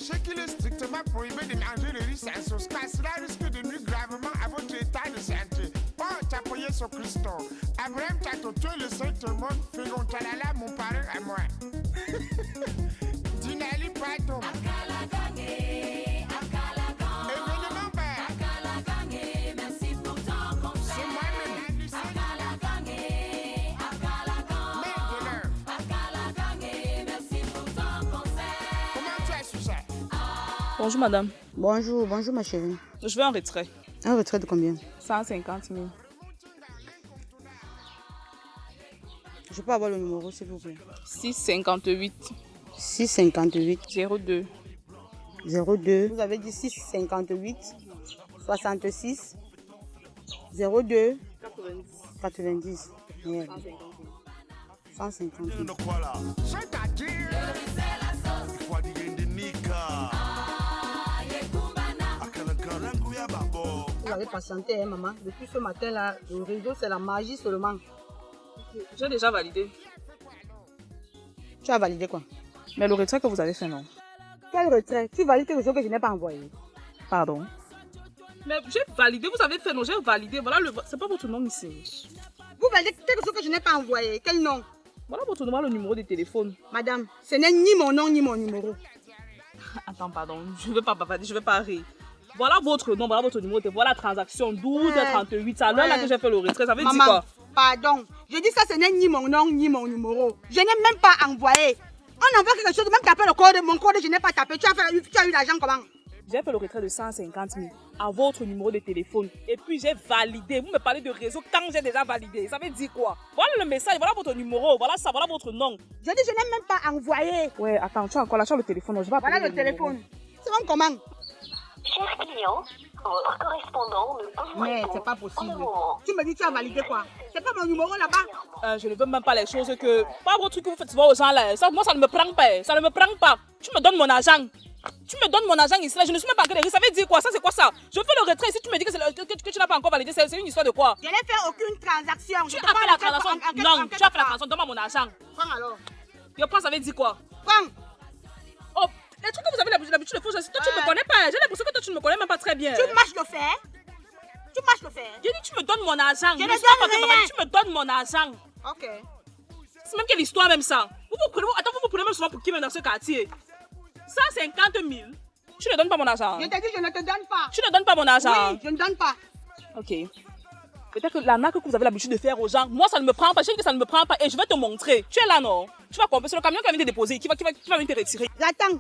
Sachez qu'il est strictement prohibé de manger le riz sans sauce, car cela risque de nuire gravement à votre état de santé. Oh, t'as payé sur Christo. Abraham Tato, tu es le seul tout le monde. Fégon Talala, mon parrain à moi. Dinali Pato. Événement père. Merci pour ton conseil. C'est moi-même. Merci pour ton conseil. Comment tu as su ça? Bonjour madame, Bonjour ma chérie. je veux un retrait. Un retrait de combien? 150 000. Je peux avoir le numéro s'il vous plaît? 658 658 02. 02. Vous avez dit 658 66 02 90. Merde. 150. C'est-à-dire. Vous avez patienté, hein, maman. Depuis ce matin-là, le réseau, c'est la magie seulement. J'ai déjà validé. Tu as validé quoi? Mais le retrait que vous avez fait, non? Quel retrait? Tu valides quelque chose que je n'ai pas envoyé. Pardon? Mais j'ai validé, vous avez fait, non? J'ai validé. Voilà, c'est pas votre nom ici. Vous validez quelque chose que je n'ai pas envoyé. Quel nom? Voilà votre nom, le numéro de téléphone. Madame, ce n'est ni mon nom ni mon numéro. Attends, pardon, je ne veux pas bavarder, je ne veux pas rire. Voilà votre nom, voilà votre numéro de téléphone, voilà la transaction 12h38. C'est à l'heure là que j'ai fait le retrait. Ça veut dire quoi? Pardon. Je dis ça, ce n'est ni mon nom ni mon numéro. Je n'ai même pas envoyé. On envoie quelque chose, même taper le code, mon code, je n'ai pas tapé. Tu as eu l'argent comment? J'ai fait le retrait de 150 000 à votre numéro de téléphone. Et puis j'ai validé. Vous me parlez de réseau quand j'ai déjà validé. Ça veut dire quoi? Voilà le message, voilà votre numéro, voilà ça, voilà votre nom. Je dis, je n'ai même pas envoyé. Ouais, attends, tu as encore là, tu as le téléphone. Je vais Voilà le téléphone. C'est bon comment? Cher client, votre correspondant ne peut vous Mais répondre c'est pas pour possible. le moment. Tu me dis, tu as validé quoi? C'est pas mon numéro là-bas? Je ne veux même pas les choses que... Pas vos trucs que vous faites souvent aux gens là. Ça, moi, ça ne me prend pas. Ça ne me prend pas. Tu me donnes mon argent. Tu me donnes mon argent ici là. Je ne suis même pas agrégé. Ça veut dire quoi? Ça, c'est quoi ça? Je fais le retrait. Si tu me dis que tu n'as pas encore validé, c'est une histoire de quoi? Je n'ai fait aucune transaction. Tu as fait la transaction? Non, tu as fait la transaction. Donne-moi mon argent. Prends alors. Je prends, ça veut dire quoi? Prends. Oh, les trucs que vous avez l'habitude de faire, toi tu ne me connais pas. J'ai l'impression que toi tu ne me connais même pas très bien. Tu marches le fer. Tu marches le fer. J'ai dit tu me donnes mon argent. Je ne donne rien. Tu me donnes mon argent. Ok. C'est même quelle histoire même ça. Vous vous prenez même souvent pour qui même dans ce quartier? 150 000. Tu ne donnes pas mon argent. Je t'ai dit, je ne te donne pas. Tu ne donnes pas mon argent. Oui, je ne donne pas. Ok. Peut-être que l'arnaque que vous avez l'habitude de faire aux gens, moi ça ne me prend pas. Je sais que ça ne me prend pas et je vais te montrer. Tu es là non? Tu vas comprendre. C'est le camion qui va venir te déposer, qui va venir te retirer. J'attends.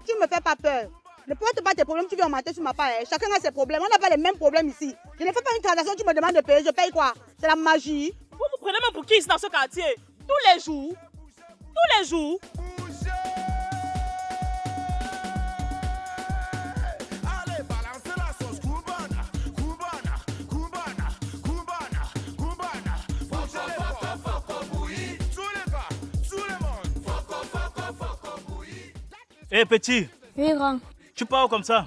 Tu ne me fais pas peur. Ne porte pas tes problèmes, tu viens augmenter sur ma part. Hein. Chacun a ses problèmes. On n'a pas les mêmes problèmes ici. Je ne fais pas une transaction, tu me demandes de payer. Je paye quoi? C'est la magie. Vous vous prenez même pour qui ici dans ce quartier? Tous les jours. Tous les jours. Allez, balancez la sauce cubana, cubana, cubana, cubana, cubana. Poussez les bouillis. Sous les mondes. Hé petit, Oui, grand. tu parles comme ça?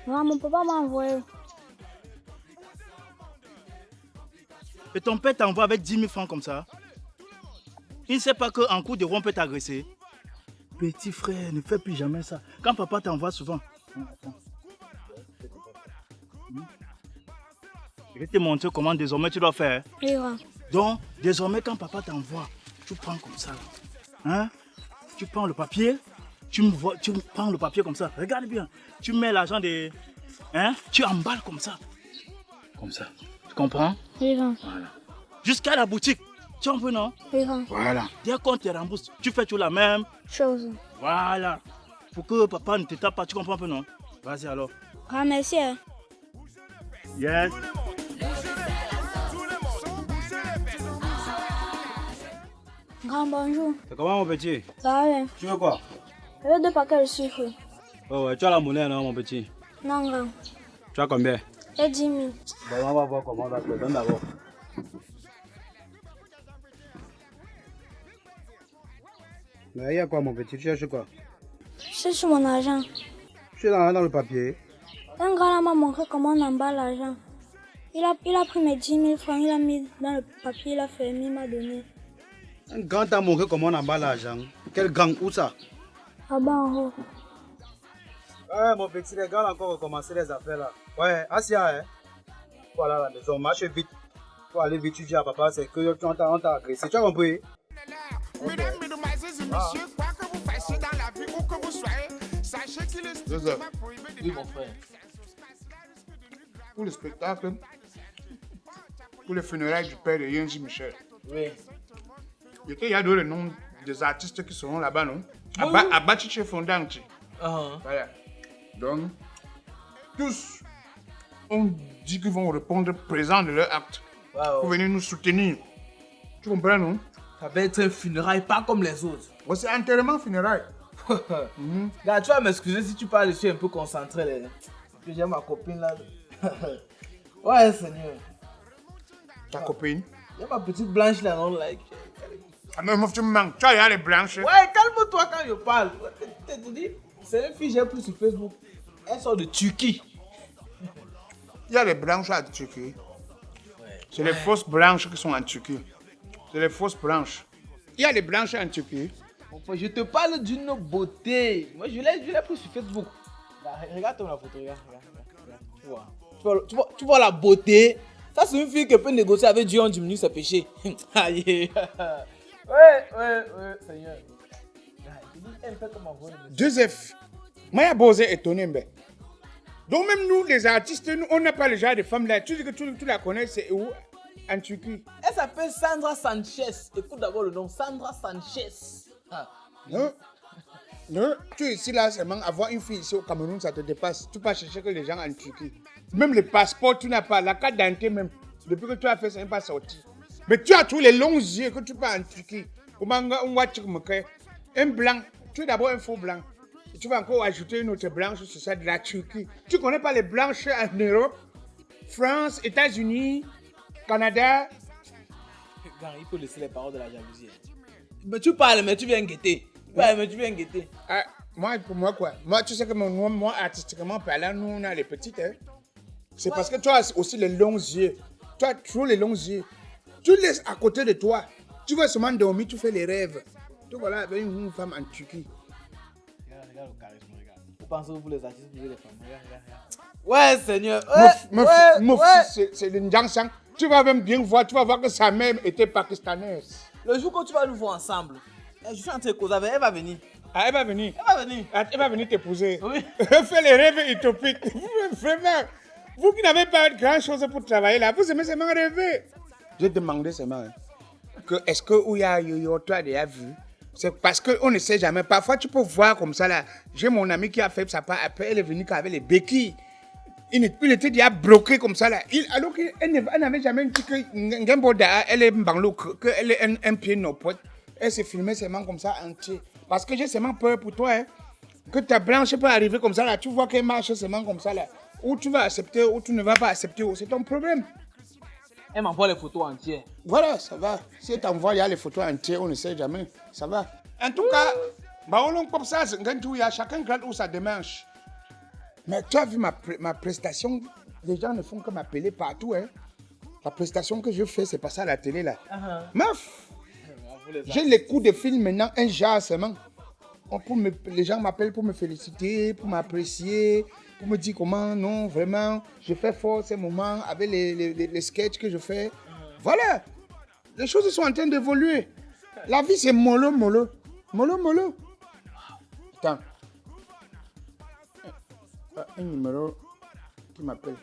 Non, mon papa m'a envoyé. Et ton père t'envoie avec 10 000 francs comme ça? Il ne sait pas qu'en coup de rond, on peut t'agresser. Petit frère, ne fais plus jamais ça. Quand papa t'envoie souvent. Je vais te montrer comment désormais tu dois faire. Oui, grand. Donc, désormais, quand papa t'envoie, tu prends comme ça. Hein? Tu prends le papier. Tu prends le papier comme ça. Regarde bien. Tu mets l'argent de... Hein? Tu emballes comme ça. Comme ça. Tu comprends? Oui, grand. Voilà. Jusqu'à la boutique. Tu en veux, non? Oui, grand. Voilà. Dès qu'on te rembourse, tu fais toujours la même. Chose. Voilà. Pour que papa ne te tape pas. Tu comprends un peu, non? Vas-y alors. Grand merci. Hein. Yes. Grand bonjour. C'est comment mon petit? Ça va bien? Tu veux quoi? Je veux 2 paquets de sucre. Oh ouais, tu as la monnaie non mon petit? Non, grand. Tu as combien? Et 10 000. Bon, on va voir comment on va te donner d'abord. Mais il y a quoi mon petit? Tu cherches quoi? C'est sur mon argent. Tu es dans le papier. Un grand là m'a montré comment on emballe l'argent. Il a pris mes 10 000 francs, il a mis dans le papier, il a fermé, il m'a donné. Un grand t'a montré comment on emballe l'argent. Quel gang? Où ça? Ah bah en haut. Ouais, mon petit, les gars ont encore recommencé les affaires là. Ouais, Asia, hein. Voilà la maison, marche vite. Faut aller vite, tu dis à papa, c'est que on t'a agressé. Tu as compris? Mesdames, mesdemoiselles et messieurs, quoi que vous fassiez dans la vie, où que vous soyez, sachez qu'il est strictement prohibé de Oui, mon frère. pour le spectacle, pour les funérailles du père de Yenji Michel. Oui. Il y a le nom des artistes qui seront là-bas, non? Abachiche Fondanchi. Voilà. Donc, tous ont dit qu'ils vont répondre présents de leur acte pour venir nous soutenir. Tu comprends, non? Ça va être un funérail pas comme les autres. Oh, c'est enterrement funérailles. Gars, tu vas m'excuser si tu parles, je suis un peu concentré. Là. Parce que j'ai ma copine là. Ouais, Seigneur. Ta copine? Il y a ma petite blanche là, non? Like. Ah, mais tu me manques. Tu as les blanches. Ouais, calme-toi quand je parle. Tu dis, c'est une fille que j'ai prise sur Facebook. Elle sort de Turquie. Il y a les blanches à Turquie. C'est les fausses blanches qui sont en Turquie. C'est les fausses blanches. Il y a les blanches en Turquie. Enfin, je te parle d'une beauté. Moi, je l'ai prise sur Facebook. Regarde la photo, regarde. Tu vois la beauté. Ça, c'est une fille qui peut négocier avec Dieu en diminuant ses péchés. Aïe. Ouais, Seigneur. Joseph, moi, j'ai posé étonné. Donc, même nous, les artistes, nous, on n'a pas le genre de femme là. Tu dis que tu la connais, c'est où? En Turquie. Elle s'appelle Sandra Sanchez. Écoute d'abord le nom, Sandra Sanchez. Ah. Non. Non, tu es ici là, seulement avoir une fille ici au Cameroun, ça te dépasse. Tu peux chercher que les gens en Turquie. Même le passeport, tu n'as pas. La carte d'identité même. Depuis que tu as fait, ça n'est pas sorti. Mais tu as tous les longs yeux que tu pars en Turquie. Un blanc, tu es d'abord un faux blanc. Et tu vas encore ajouter une autre blanche sur ça de la Turquie. Tu ne connais pas les blanches en Europe, France, États-Unis, Canada. Il faut laisser les paroles de la jalousie. Mais tu parles, mais tu viens guetter. Ah, moi, pour moi, quoi? Moi, tu sais que moi artistiquement parlant, nous, on a les petites. Hein? C'est parce que tu as aussi les longs yeux. Tu as toujours les longs yeux. Tu laisses à côté de toi. Tu vas seulement dormir, tu fais les rêves. Tu vois là, avec une femme en Turquie. Regarde le charisme, regarde. Vous pensez que vous les artistes, vous les femmes. Regarde. Ouais, Seigneur. C'est le Njangsang. Tu vas même bien voir, tu vas voir que sa mère était pakistanaise. Le jour que tu vas nous voir ensemble, je suis en train de causer avec elle, elle va venir. Ah, elle va venir? Elle va venir t'épouser. Oui. Fais les rêves utopiques. Vraiment, vous qui n'avez pas grand chose pour travailler là, vous aimez seulement rêver. J'ai demandé seulement que est-ce que Ouya Yoyo, tu as déjà vu? C'est parce qu'on ne sait jamais. Parfois, tu peux voir comme ça là. J'ai mon ami qui a fait ça, après elle est venue avec les béquilles. Il était déjà bloqué comme ça là. Alors qu'elle n'avait jamais dit que Ngemboda, elle est mbanglo, qu'elle est un pied non pote. Elle s'est filmée seulement comme ça entier. Parce que j'ai seulement peur pour toi. Hein. Que ta blanche peut arriver comme ça là. Tu vois qu'elle marche seulement comme ça là. Ou tu vas accepter, ou tu ne vas pas accepter. C'est ton problème. Elle m'envoie les photos entières. Voilà, ça va. Si elle t'envoie, il y a les photos entières, on ne sait jamais. Ça va. En tout cas, comme ça, chacun regarde où ça démarche. Mais tu as vu ma prestation, les gens ne font que m'appeler partout. Hein. La prestation que je fais, c'est pas ça à la télé là. Meuf, j'ai les coups de fil maintenant, un genre seulement. Les gens m'appellent pour me féliciter, pour m'apprécier, pour me dire comment, non, vraiment, je fais fort ces moments avec les sketchs que je fais. Voilà, les choses sont en train d'évoluer. La vie, c'est mollo. Attends. Un numéro qui m'appelle.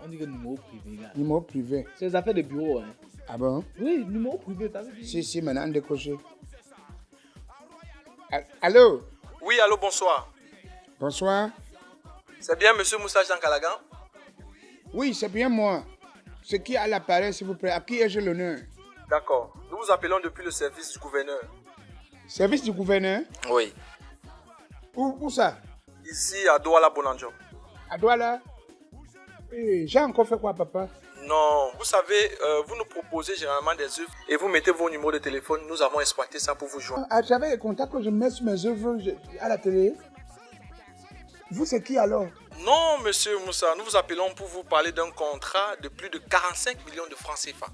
On dit que numéro privé. Là. Numéro privé. C'est des affaires de bureau. Hein. Ah bon? Oui, numéro privé, t'as vu? Si, maintenant décroché. Allô? Oui, allô, bonsoir. Bonsoir. C'est bien monsieur Moussa Jean Calagan? Oui, c'est bien moi. C'est qui à l'appareil, s'il vous plaît? À qui ai-je l'honneur? D'accord. Nous vous appelons depuis le service du gouverneur. Service du gouverneur? Oui. Où ça? Ici, à Douala Bonanjo. À Douala? J'ai encore fait quoi, papa? Non, vous savez, vous nous proposez généralement des œuvres et vous mettez vos numéros de téléphone. Nous avons exploité ça pour vous joindre. J'avais les contacts que je mets sur mes œuvres à la télé. Vous, c'est qui alors? Non, monsieur Moussa, nous vous appelons pour vous parler d'un contrat de plus de 45 millions de francs CFA.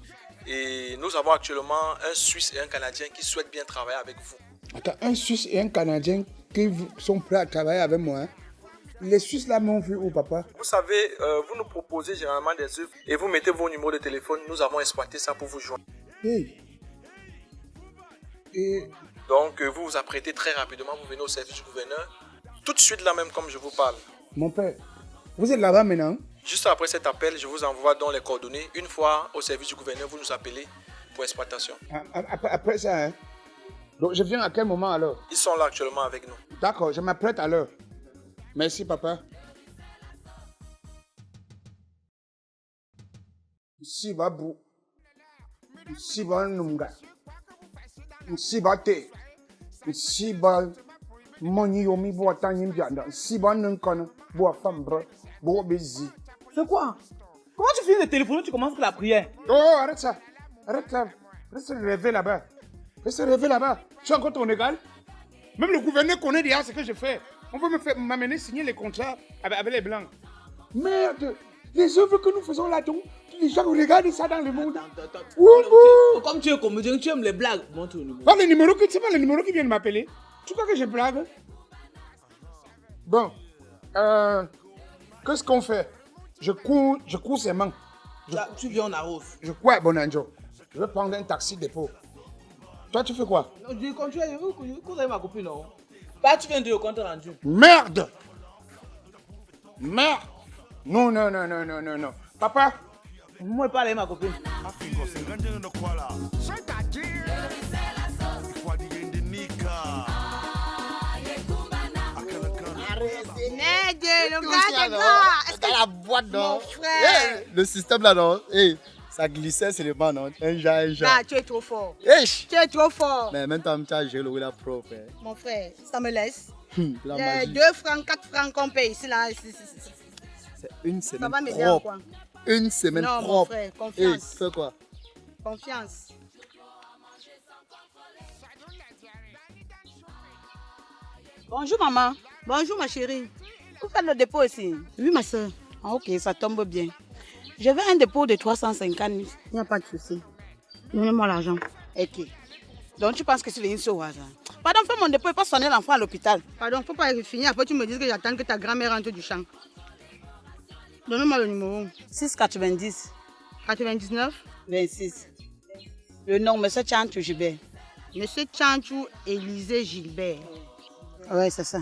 Et nous avons actuellement un Suisse et un Canadien qui souhaitent bien travailler avec vous. Attends, un Suisse et un Canadien qui sont prêts à travailler avec moi. Hein? Les Suisses là m'ont vu où, papa? Vous savez, vous nous proposez généralement des œuvres et vous mettez vos numéros de téléphone. Nous avons exploité ça pour vous joindre. Hey. Et Donc, vous vous apprêtez très rapidement, vous venez au service du gouverneur. Tout de suite là même, comme je vous parle. mon père, vous êtes là-bas maintenant? Juste après cet appel, je vous envoie donc les coordonnées. Une fois au service du gouverneur, vous nous appelez pour exploitation. Après ça, hein? Donc je viens à quel moment alors? Ils sont là actuellement avec nous. D'accord, je m'apprête à l'heure. Merci, papa. Ici va bou. Ici va nunga. Ici va te. Ici va moni yomi bo atani mbianda. Ici va nunkana bo afambra bo bezi. C'est quoi? Comment tu finis de téléphoner, tu commences la prière? Oh, arrête ça. Arrête là. Reste rêver là-bas. Reste rêver là-bas. Tu es encore ton égal? Même le gouverneur connaît déjà ce que je fais. On veut m'amener signer les contrats avec les blancs. Merde! Les œuvres que nous faisons là-dedans, les gens regardent ça dans le monde. Comme tu es comédien, tu aimes les blagues. Montre le numéro. Pas le numéro que tu sais pas le numéro qui vient de m'appeler. Tu crois que je blague? Bon. Qu'est-ce qu'on fait? Je cours ses mains. Tu viens, on arrose. Je crois, bon anjo. Je vais prendre un taxi dépôt. Toi, tu fais quoi? Non, je continue, je cours avec ma copine, non? Bah, tu viens de compte rendu. Merde! Merde! Non, non, non, non, non, non, non. Papa? Moi, je parle avec ma copine. Dans la boîte, non? Hey, le système là, non? Hey, ça glissait sur les bancs, non? Un genre. Ah, tu es trop fort. Hey. Tu es trop fort. Mais maintenant, tu as géré le Willa Pro, frère. Mon frère, ça me laisse. La Les magie. 2 francs, 4 francs qu'on paye ici, là. C'est une Ça semaine va m'aider en propre. quoi? Une semaine Non, mon propre. frère, Hey, confiance. tu fais quoi? Confiance. Bonjour maman. Bonjour ma chérie. Vous faites le dépôt ici? Oui ma soeur. Ah, ok, ça tombe bien. Je veux un dépôt de 350 000. Il n'y a pas de souci. Donnez-moi l'argent. Ok. Donc tu penses que c'est venu au hasard? Pardon, fais mon dépôt et pas sonner l'enfant à l'hôpital. Pardon, faut pas finir. Après tu me dis que j'attends que ta grand-mère rentre du champ. Donnez-moi le numéro. 690. 99 26. Le nom, M. Chantou Gilbert. M. Chantou Élisée Gilbert. Ouais, c'est ça.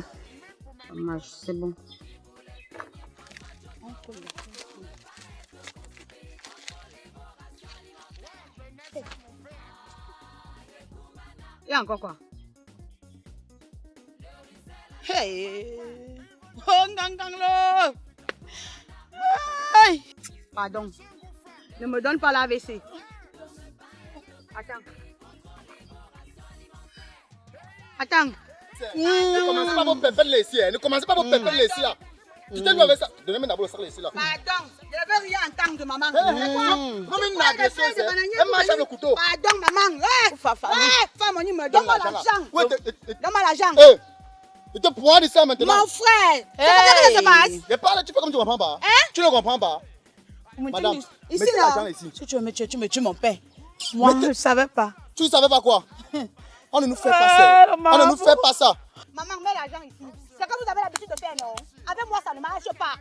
C'est bon. Il y a encore quoi? Hey! Oh, nganganglo! Hey! Pardon. Ne me donne pas la AVC. Attends. Attends. Ne commencez pas vos pépères ici, hein. Ne commencez pas vos pépères ici, là. Tu t'es vu avec ça. Donnez-moi d'abord le sac ici, là. Pardon, je ne veux rien entendre de maman. Comme une agresseuse, hein. Elle marche avec le couteau. Pardon, maman. Femme, on me donne-moi l'argent. Donne-moi l'argent. Hé, il te prend de ça maintenant. Mon frère, c'est ce qui se passe. Je parle, tu fais comme tu ne comprends pas. Tu ne comprends pas. Madame, ici mettez là. l'argent ici. Si tu veux me tuer, tu me tues mon père. Moi, je ne savais pas. Tu ne savais pas quoi? On ne nous fait pas ça. On ne nous fait pas ça. Maman, mets l'argent ici. C'est comme vous avez l'habitude de faire, non? Avec moi, ça ne marche pas.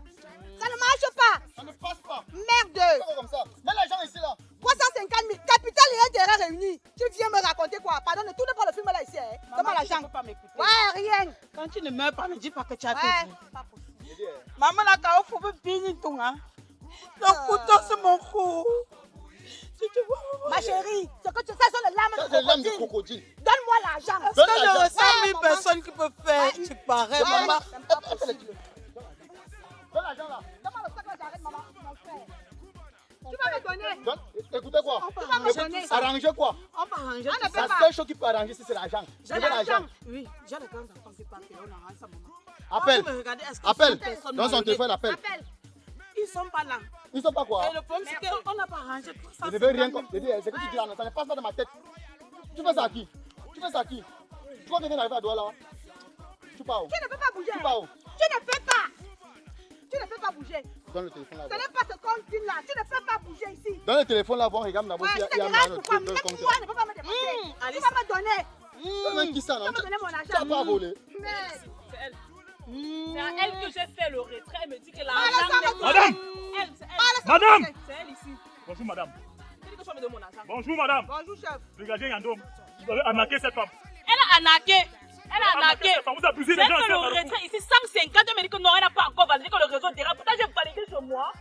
Ça ne marche pas. Ça ne passe pas. Merde. Comme ça. Mets l'argent ici là. 350 000, capital et intérêt réunis. Tu viens me raconter quoi? Pardon, ne tourne pas le film là ici. Hein? Donne-moi l'argent. Ouais, rien. Quand tu ne meurs pas, ne dis pas que tu as fait. Maman, là, t'as faut me bénir ton, hein? Le couteau, c'est mon cou. Ma chérie, ce que tu fais sont les lames de crocodile. Donne-moi l'argent. Donne l'argent. 100 000 personnes qui peuvent faire. Tu parais, maman. Donne l'argent là. Donne-moi le sac là, j'arrête, maman. Mon frère. Tu vas me donner. Écoutez quoi? On va me donner. Arranger quoi? On va arranger. La seule chose qui peut arranger, c'est l'argent. J'ai l'argent. Oui, j'ai le grand enfant qui parle. On arrange ça, maman. Appelle. Appelle. Dans son téléphone, appelle. Ils sont pas là. Ils sont pas quoi? Et le problème, c'est qu'on n'a pas arrangé tout ça. Je ne veux rien comme. C'est ce que tu dis là, ça ne passe pas dans ma tête. Tu fais ça à qui? Tu fais ça à qui? Tu vas venir arriver à Douala là? Tu pars où? Tu ne peux pas bouger. Tu pars où? Tu ne peux pas. Tu ne peux pas bouger. Donne le téléphone là. Ce n'est pas ce qu'on dit là. Tu ne peux pas bouger ici. Donne le téléphone là, bon, regarde d'abord Ouais, s'il je y a te dirai un pourquoi. autre Mais toi, ne peux pas me dépenser. Tu vas me donner. Donne qui ça, Tu non? vas me donner mon Tu n'as argent. pas volé. Mais C'est à elle que j'ai fait le retrait. Elle me dit que l'argent... Madame! Madame! C'est elle ici. Bonjour madame. Elle dit que je me donne mon argent. Bonjour madame. Bonjour, chef. Regardez Yandom. Vous avez arnaqué cette femme. Elle a arnaqué. Elle a arnaqué. Vous abusez des J'ai gens. fait le retrait ici 150. Elle me dit que non, elle n'a pas encore validé que le réseau dérape. Pourtant, j'ai validé chez moi.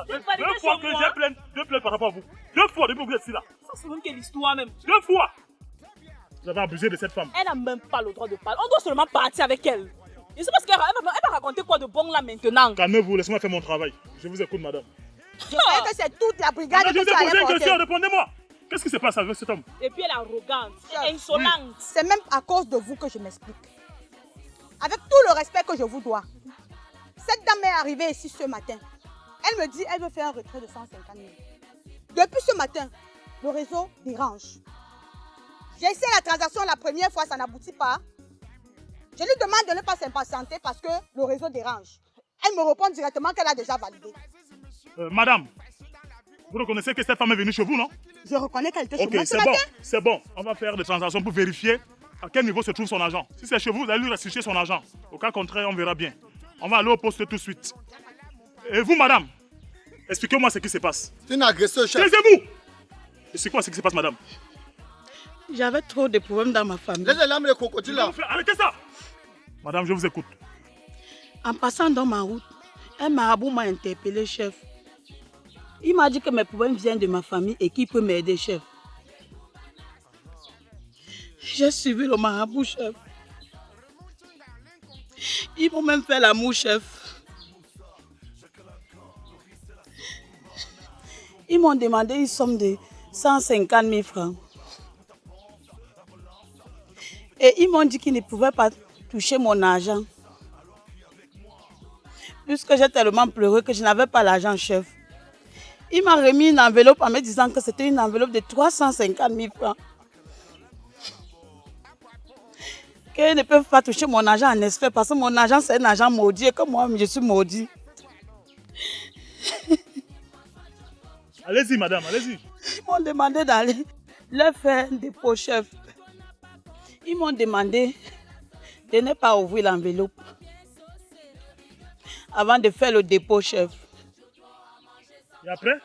Deux fois que j'ai deux plaintes par rapport à vous. 2 fois depuis que vous êtes ici là. Ça, c'est même que l'histoire même. 2 fois. Vous avez abusé de cette femme. Elle n'a même pas le droit de parler. On doit seulement partir avec elle. Je sais pas ce qu'elle va raconter quoi de bon là maintenant. Calmez-vous, laissez-moi faire mon travail. Je vous écoute, madame. Je croyais que c'est toute la brigade Je que vous tu ai posé allais une question, porter. répondez-moi. Qu'est-ce qui se passe avec cet homme? Et puis elle est arrogante, insolente. C'est même à cause de vous que je m'explique. Avec tout le respect que je vous dois. Cette dame est arrivée ici ce matin. Elle me dit qu'elle veut faire un retrait de 150 000. Depuis ce matin, le réseau dérange. J'ai essayé la transaction la première fois, ça n'aboutit pas. Je lui demande de ne pas s'impatienter parce que le réseau dérange. Elle me répond directement qu'elle a déjà validé. Madame, vous reconnaissez que cette femme est venue chez vous, non? Je reconnais qu'elle était chez moi Ok, ce matin. c'est bon. On va faire des transactions pour vérifier à quel niveau se trouve son argent. Si c'est chez vous, vous allez lui restituer son argent. Au cas contraire, on verra bien. On va aller au poste tout de suite. Et vous, madame, expliquez-moi ce qui se passe. C'est une agression, chef. Taisez-vous! Et c'est quoi ce qui se passe, madame? J'avais trop de problèmes dans ma famille. Laissez l'âme de crocodile là. Arrêtez ça! Madame, je vous écoute. En passant dans ma route, un marabout m'a interpellé, chef. Il m'a dit que mes problèmes viennent de ma famille et qu'il peut m'aider, chef. J'ai suivi le marabout, chef. Ils m'ont même fait l'amour, chef. Ils m'ont demandé une somme de 150 000 francs. Et ils m'ont dit qu'ils ne pouvaient pas toucher mon argent. Puisque j'ai tellement pleuré que je n'avais pas l'argent, chef. Il m'a remis une enveloppe en me disant que c'était une enveloppe de 350 000 francs. Qu'ils ne peuvent pas toucher mon argent en espèces parce que mon argent c'est un argent maudit et que moi je suis maudit. Allez-y, madame, allez-y. Ils m'ont demandé d'aller leur faire un dépôt, chef. Ils m'ont demandé de ne pas ouvrir l'enveloppe avant de faire le dépôt, chef. Et après?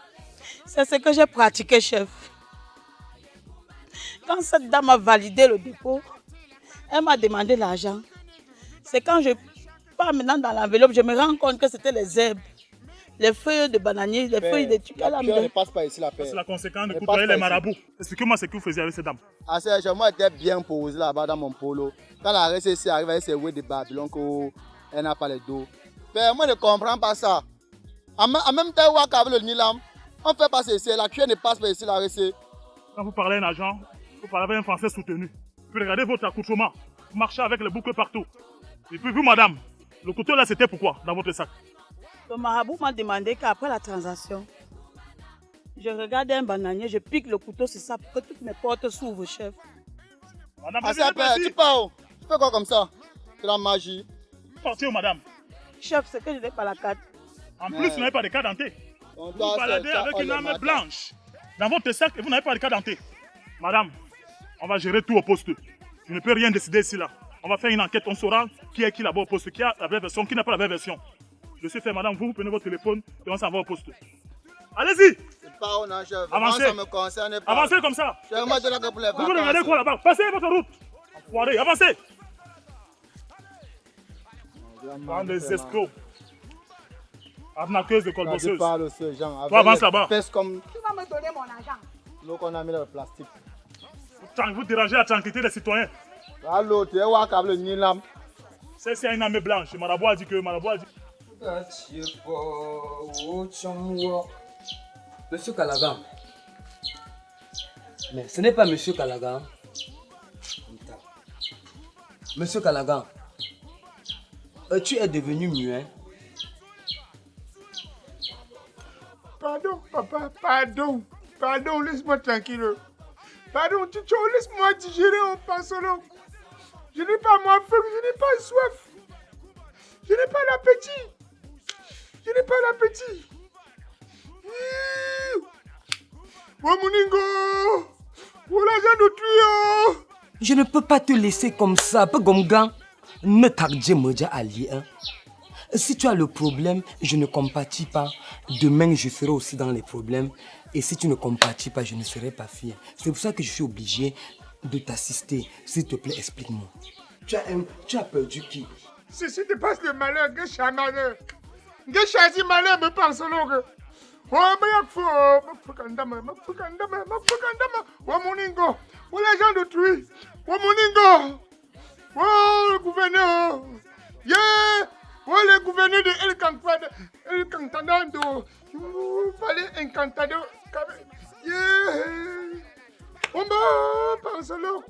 C'est ce que j'ai pratiqué, chef. Quand cette dame a validé le dépôt, elle m'a demandé l'argent. C'est quand je pars maintenant dans l'enveloppe, je me rends compte que c'était les herbes, les feuilles de bananier, les feuilles de trucs. La pierre ne passe pas ici, la paix. C'est la conséquence de côtoyer les marabouts. Expliquez-moi ce que vous faisiez avec cette dame. Ah, c'est moi, j'étais bien posé là-bas dans mon polo. Quand la RCC arrive avec ses ouais de Babylone, elle n'a pas les dos. Mais moi, je ne comprends pas ça. En même temps, avec le Nilam, on fait passer ici. La cuillère ne passe pas ici, la RCC. Quand vous parlez un agent, vous parlez avec un Français soutenu. Puis regardez votre accoutrement. Vous marchez avec les boucles partout. Et puis vous, madame, le couteau là, c'était pourquoi dans votre sac? Le marabout m'a demandé qu'après la transaction, je regarde un bananier, je pique le couteau sur ça pour que toutes mes portes s'ouvrent, chef. Madame, Ah, ça père, tu pars. Tu fais quoi comme ça? C'est la magie. Partez où, madame? Chef, c'est que je n'ai pas la carte. En plus, vous n'avez pas de carte dentée. Vous baladez avec une arme blanche dans votre sac et vous n'avez pas de carte dentée. Madame, on va gérer tout au poste. Je ne peux rien décider ici là. On va faire une enquête, on saura qui est qui là-bas au poste, qui a la vraie version, qui n'a pas la vraie version. Je sais faire, madame, vous prenez votre téléphone et on s'en va au poste. Allez-y! C'est pas au non, chef. Avancez. Ça me concerne pas. Avancez comme ça. Chef, moi, je suis là pour les Vous regardez quoi là-bas? Passez votre route. Enfoiré, avancez. Bande des escrocs. Arnaqueuse de colbosseuse. Tu parles ce genre. Toi, avance là-bas. Comme... Tu vas me donner mon argent. L'eau qu'on a mis dans le plastique. Vous dérangez la tranquillité des citoyens. Allô, tu es où avec le Nilam? C'est une armée blanche. Marabout a dit que... Monsieur Callaghan. Mais ce n'est pas Monsieur Callaghan. Monsieur Callaghan, tu es devenu muet. Pardon, papa, pardon. Pardon, laisse-moi tranquille. Pardon, Ticho, laisse-moi digérer en passant. Je n'ai pas ma faim, je n'ai pas soif. Je n'ai pas l'appétit. Je n'ai pas l'appétit. Oh, Moningo! Oh, l'argent de tuyau! Je ne peux pas te laisser comme ça, peu gomgan. ne tarde me déjà allié. Hein. Si tu as le problème, je ne compatis pas. Demain, je serai aussi dans les problèmes. Et si tu ne compatis pas, je ne serai pas fier. C'est pour ça que je suis obligé de t'assister. S'il te plaît, explique-moi. Tu as perdu qui? Si tu passes le malheur, que je malheur. Que je choisis malheur, me pense l'autre. Oh, mais il faut. Oh, mon ingo. Oh, l'agent d'autrui. Oh, mon ingo. Oh, le gouverneur. Yeah. Oh, le gouverneur de El Cantadando. Il fallait un cantado. Yeah. On va penser l'autre.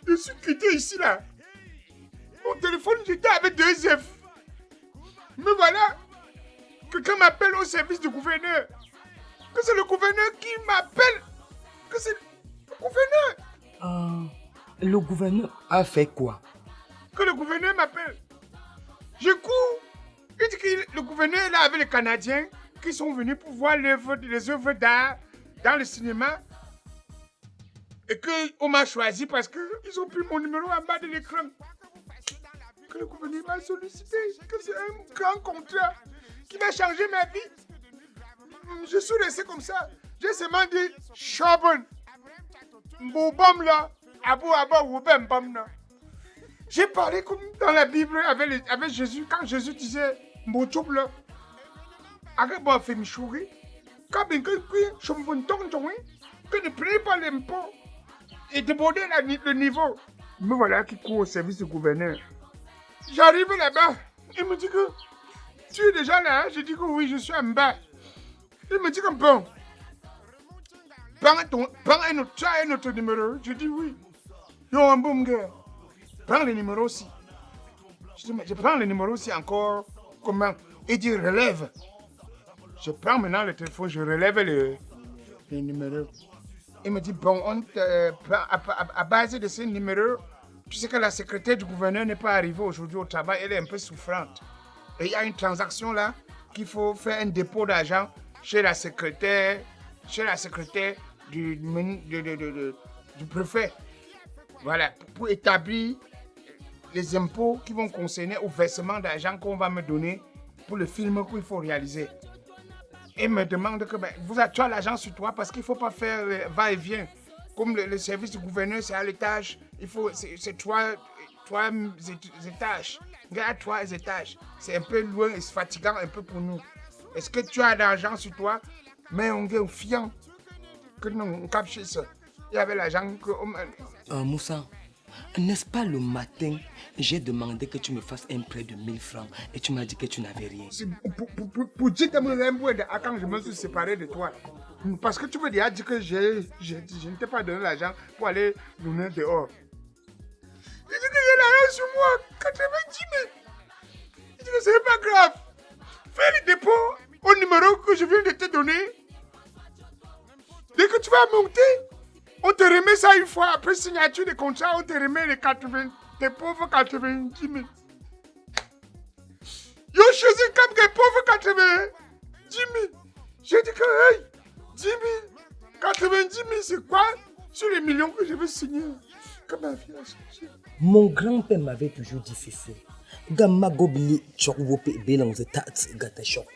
Je suis quitté ici là. Mon téléphone, j'étais avec 2 F. Mais voilà, quelqu'un m'appelle au service du gouverneur. Que c'est le gouverneur qui m'appelle. Que c'est le gouverneur. Le gouverneur a fait quoi? Que le gouverneur m'appelle. Je cours. Il dit que le gouverneur est là avec les Canadiens qui sont venus pour voir les œuvres d'art dans le cinéma. Et qu'on m'a choisi parce qu'ils ont pris mon numéro en bas de l'écran. Que le gouverneur m'a sollicité. Que c'est un grand contrat qui va changer ma vie. Je suis resté comme ça. J'ai seulement dit Charbon. Mbobam là. Abou Abba Woubem Bam là. J'ai parlé comme dans la Bible avec Jésus. Quand Jésus disait Mbotchoub là. Agabo a fait michouri. Quand ben que ne prenez pas l'impôt. Et déborder le niveau. Me voilà qui court au service du gouverneur. J'arrive là-bas. Il me dit que tu es déjà là. Je dis que oui, je suis en bas. Il me dit que bon. Prends un autre numéro. Je dis oui. Yo, un bon gars. Prends le numéro aussi. Je dis, mais je prends le numéro aussi encore. Comment? Il dit relève. Je prends maintenant le téléphone, je relève le numéro. Il me dit, bon, à base de ce numéro, tu sais que la secrétaire du gouverneur n'est pas arrivée aujourd'hui au travail, elle est un peu souffrante. Et il y a une transaction là, qu'il faut faire un dépôt d'argent chez la secrétaire du préfet. Voilà, pour établir les impôts qui vont concerner au versement d'argent qu'on va me donner pour le film qu'il faut réaliser. Et me demande que tu as l'argent sur toi parce qu'il ne faut pas faire va-et-vient. Comme le service du gouverneur, c'est à l'étage, c'est trois étages. Regarde 3 étages. C'est un peu loin et c'est fatigant un peu pour nous. Est-ce que tu as l'argent sur toi? Mais on est fiant que nous on capte ça. Il y avait l'argent que... Moussa, n'est-ce pas le matin, j'ai demandé que tu me fasses un prêt de 1000 francs et tu m'as dit que tu n'avais rien. Pour dire que quand je me suis séparé de toi. Parce que tu me dis que je ne t'ai pas donné l'argent pour aller donner dehors. Il dit que j'ai l'argent sur moi, 90 000. Il dit que ce n'est pas grave. Fais le dépôt au numéro que je viens de te donner. Dès que tu vas monter, on te remet ça une fois. Après signature de contrat, on te remet tes pauvres 90 000. Yo, choisi comme des pauvres 90 000. J'ai dit que, hey, 10 000, 90 000, c'est quoi sur les millions que je veux signer? Comme ma fille a cherché. Mon grand-père m'avait toujours dit ceci. Gamma gobli chokwope belongs tats gatachok.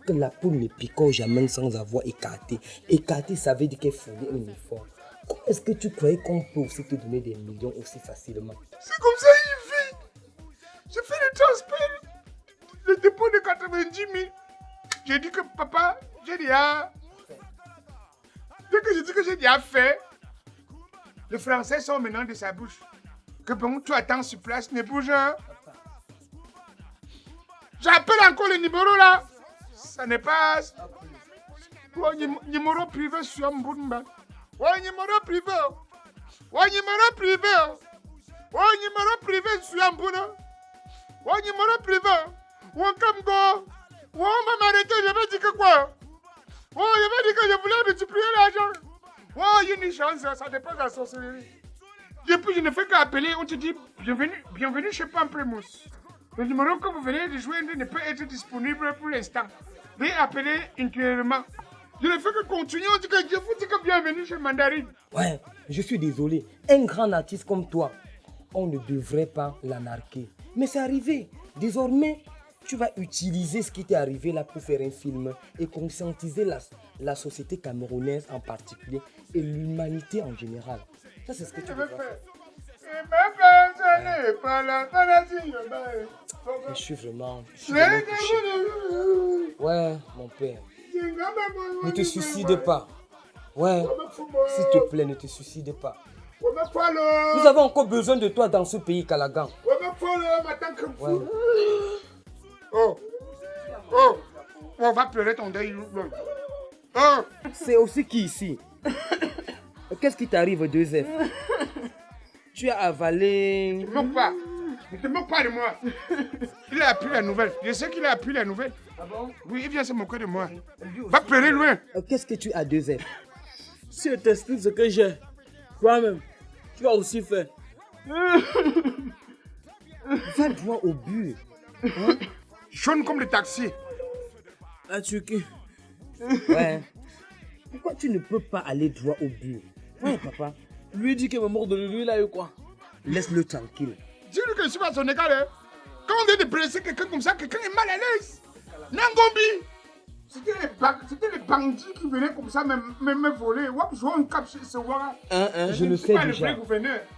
Que la poule ne picore jamais sans avoir écarté. Écarté, ça veut dire qu'il faut un uniforme. Comment est-ce que tu croyais qu'on peut aussi te donner des millions aussi facilement? C'est comme ça qu'il vit. J'ai fait le transfert, le dépôt de 90 000. J'ai dit que papa, j'ai déjà... Dès que j'ai dit que j'ai déjà fait, les Français sont maintenant de sa bouche. Que bon, tu attends sur place, ne bouge. J'appelle encore le numéro là. Ça n'est pas... Oh, numéro privé sur Mbumba. Oh, numéro privé. Oh, numéro privé. Oh, numéro privé sur Mbuna. Oh, numéro privé. Oh, comme go. Oh, on va m'arrêter, je vais dire que quoi? Oh, je vais dire que je voulais multiplier l'argent. Oh, il y a une chance, ça dépend de la sorcellerie. Et puis je ne fais qu'appeler, on te dit bienvenue chez Pamplemousse. Le numéro que vous venez de joindre ne peut être disponible pour l'instant. Veuillez appeler intérieurement. Je ne fais que continuer, on dit que je vous dis que bienvenue chez Mandarine. Ouais, je suis désolé. Un grand artiste comme toi, on ne devrait pas l'anarquer. Mais c'est arrivé. Désormais, tu vas utiliser ce qui t'est arrivé là pour faire un film et conscientiser la société camerounaise en particulier et l'humanité en général. Ça, c'est ce que tu devrais faire. Je suis vraiment touché. Ouais, mon père. Ne te suicide pas. Ouais, s'il te plaît, ne te suicide pas. Nous avons encore besoin de toi dans ce pays, Calagan. Ouais. Oh, on va pleurer ton deuil. Oh. C'est aussi qui ici? Qu'est-ce qui t'arrive, 2F? Tu as avalé... Ne te moque pas. Ne te moque pas de moi. Il a appris la nouvelle. Je sais qu'il a appris la nouvelle. Ah bon? Oui, il vient se moquer de moi. Va pleurer loin. Qu'est-ce que tu as, 2F? Si je t'explique ce que j'ai, toi-même, tu vas aussi faire. Va droit au but. Hein? Jaune comme le taxi. La Turquie. Ouais. Pourquoi tu ne peux pas aller droit au but? Ouais, papa. Lui dit qu'il me mort de lui, il a eu quoi? Laisse-le tranquille. Dis-lui que je suis pas son égal. Hein. Quand on dit de blesser quelqu'un comme ça, quelqu'un est mal à l'aise. Nangombi. C'était les bandits qui venaient comme ça me voler. Je le sais déjà.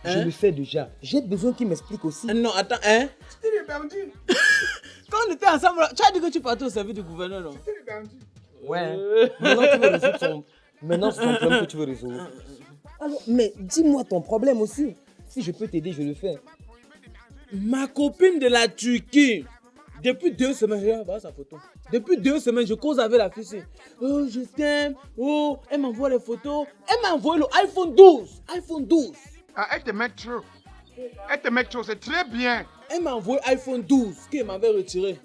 Je le sais déjà. J'ai besoin qu'il m'explique aussi. Non, attends, hein? C'était les bandits. Quand on était ensemble, tu as dit que tu partais au service du gouverneur, non? C'était les bandits. Ouais. Maintenant, tu veux résoudre son... Maintenant, c'est ton problème que tu veux résoudre. Alors, mais dis-moi ton problème aussi. Si je peux t'aider, je le fais. Ma copine de la Turquie, depuis 2 semaines, regarde, voilà sa photo. Depuis 2 semaines, je cause avec la fille. Oh, je t'aime. Oh, elle m'envoie les photos. Elle m'a envoyé le iPhone 12. iPhone 12. Ah, elle te met trop. Elle te met trop, c'est très bien. Elle m'a envoyé iPhone 12 qu'elle m'avait retiré.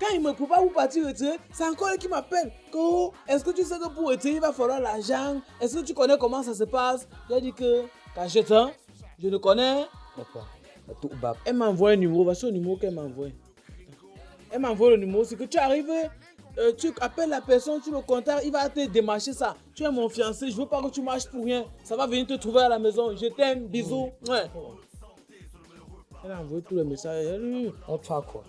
Quand il me prépare pour partir retirer, c'est encore elle qui m'appelle. Oh, est-ce que tu sais que pour retirer, il va falloir l'argent? Est-ce que tu connais comment ça se passe? J'ai dit que, quand j'étais, je ne connais. Elle m'a envoyé un numéro. Voici le numéro qu'elle m'a envoyé. Elle m'a envoyé le numéro. C'est que tu arrives, tu appelles la personne, tu le contactes, il va te démarcher ça. Tu es mon fiancé, je veux pas que tu marches pour rien. Ça va venir te trouver à la maison. Je t'aime, bisous. Ouais. Elle a envoyé tous les messages. On te fait quoi?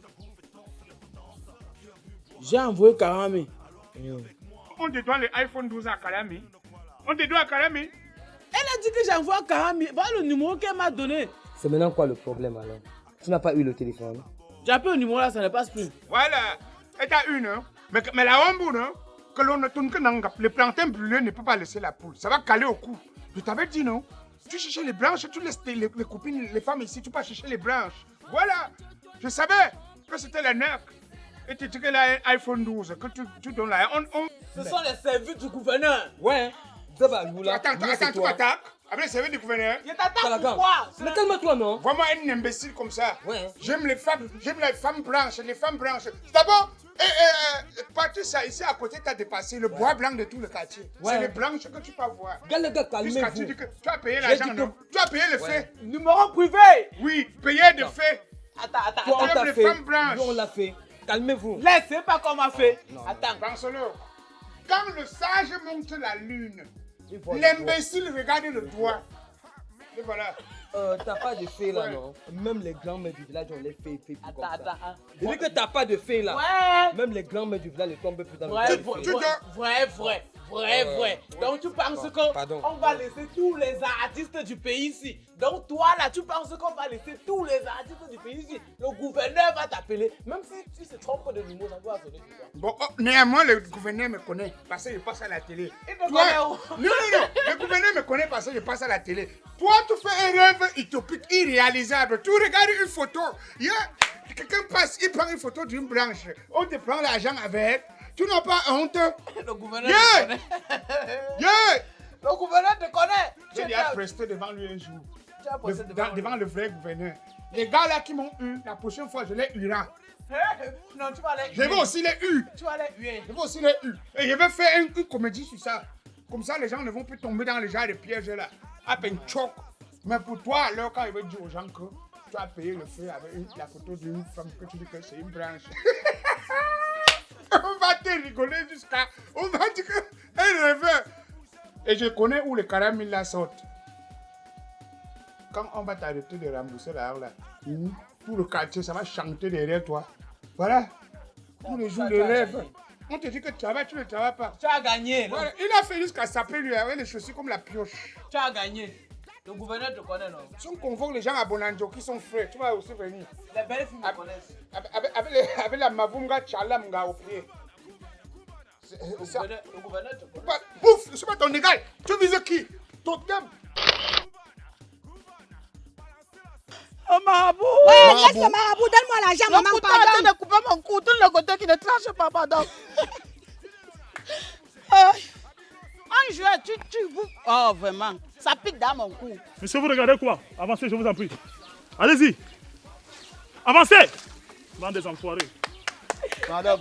J'ai envoyé Karami. On te doit l'iPhone 12 à Karami. On te doit à Karami. Elle a dit que j'ai envoyé Karami. Voilà le numéro qu'elle m'a donné. C'est maintenant quoi le problème alors? Tu n'as pas eu le téléphone? J'ai appelé le numéro là, ça ne passe plus. Voilà. Et t'as une, hein? Mais la hombo, non? Que l'on ne tourne que dans le plantain brûlé ne peut pas laisser la poule. Ça va caler au cou. Je t'avais dit, non? Tu cherches les branches, tu laisses les copines, les femmes ici, tu peux chercher les branches. Voilà. Je savais que c'était la NEC. Et tu dis que là, iPhone 12, que tu donnes là. Ce sont les services du gouverneur. Ouais. Attends, tu attaques. Après les services du gouverneur. Je t'attaque pourquoi? Mais calme-toi, non? Vraiment un imbécile comme ça. Ouais. J'aime les femmes blanches, les femmes blanches. D'abord, partir ça ici à côté, t'as dépassé le bois blanc de tout le quartier. Ouais. C'est les blanches que tu peux voir. Regarde le gars, calmez-vous. Tu dis que tu as payé l'argent, non? Tu as payé le fait. Numéro privé. Oui, payé de fait. Attends. Toi, on t'a les fait. femmes blanches. Nous, on l'a fait. Calmez-vous. Laissez pas qu'on m'a fait. Non. Attends. Pense-le. Quand le sage monte la lune, l'imbécile regarde le doigt. Et voilà. T'as pas de fée là, non? Même les grands-mères du village, on les fait comme ça. Attends. Depuis que t'as pas de fée là, ouais. même les grands-mères du village ne tombent plus dans le Vrai. Donc tu penses qu'on va laisser tous les artistes du pays ici. Donc toi là, tu penses qu'on va laisser tous les artistes du pays ici. Le gouverneur va t'appeler. Même si tu se trompes de numéro, ça va sonner sur toi. Bon, néanmoins, le gouverneur me connaît parce que je passe à la télé. Il te connaît où? Non. Le gouverneur me connaît parce que je passe à la télé. Toi, tu fais un rêve utopique, irréalisable. Tu regardes une photo. Quelqu'un passe, il prend une photo d'une branche. On te prend l'argent avec. Tu n'as pas honte. Le gouverneur te connaît. Le gouverneur te connaît. J'ai déjà presté devant lui un jour. Devant le vrai gouverneur. Les gars là qui m'ont eu, la prochaine fois, je les huera. Non, tu vas les je vais aussi les huer. Tu vas les huer. Je vais aussi les huer. Et je vais faire une comédie sur ça. Comme ça, les gens ne vont plus tomber dans le genre de piège là. À peine choc. Mais pour toi, alors, quand il veut dire aux gens que tu as payé le feu avec la photo d'une femme que tu dis que c'est une branche. On va te rigoler jusqu'à... On va dire qu'elle rêve. Et je connais où les caramels là sortent. Quand on va t'arrêter de rembourser l'argent là, tout le quartier, ça va chanter derrière toi. Voilà. Tous les jours de rêve. On te dit que tu travailles, tu ne travailles pas. Tu as gagné. Voilà. Il a fait jusqu'à s'appeler lui avec les chaussures comme la pioche. Tu as gagné. Le gouverneur te connaît, non? Si on convoque les gens à Bonanjo qui sont frais, tu vas aussi venir. Les belles filles me connaissent. Avec la Mavunga Chalamga au pied. Le gouverneur te connaît. Pouf, je ne suis pas ton égal. Tu vises qui? Totem. Oh Mabou! Ouais, laisse le marabout, donne-moi l'argent, maman, pardon. Arrête de couper mon cou, tout le côté qui ne tranche pas, pardon. Un joueur, tu vous... Oh, vraiment, ça pique dans mon cou. Monsieur, vous regardez quoi? Avancez, je vous en prie. Allez-y. Avancez. Bande des enfoirés. Pardon.